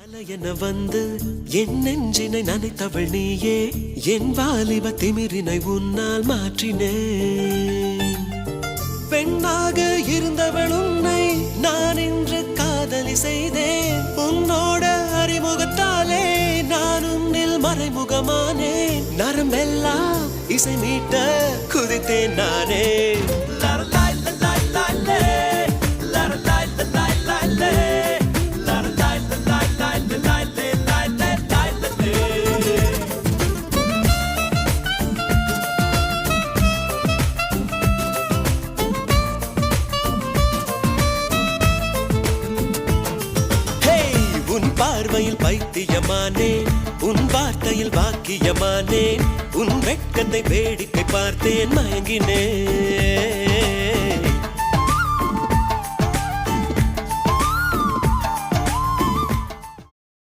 என வந்து என் நெஞ்சினை நனைத்தவள் நீயே என் வாலிப திமிரினை உன்னால் மாற்றினேன் பெண்ணாக இருந்தவள் உன்னை நான் இன்று காதலி செய்தேன் உன்னோட அறிமுகத்தாலே நான் உன்னில் மறைமுகமானேன் நரம்பெல்லாம் இசை மீட்ட குதித்தேன் நானே பார்வையில் பைத்தியமானேன் உன் வார்த்தையில் வாக்கியமானேன் உன் வெட்கத்தை வேடிக்கை பார்த்தேன் மயங்கினேன்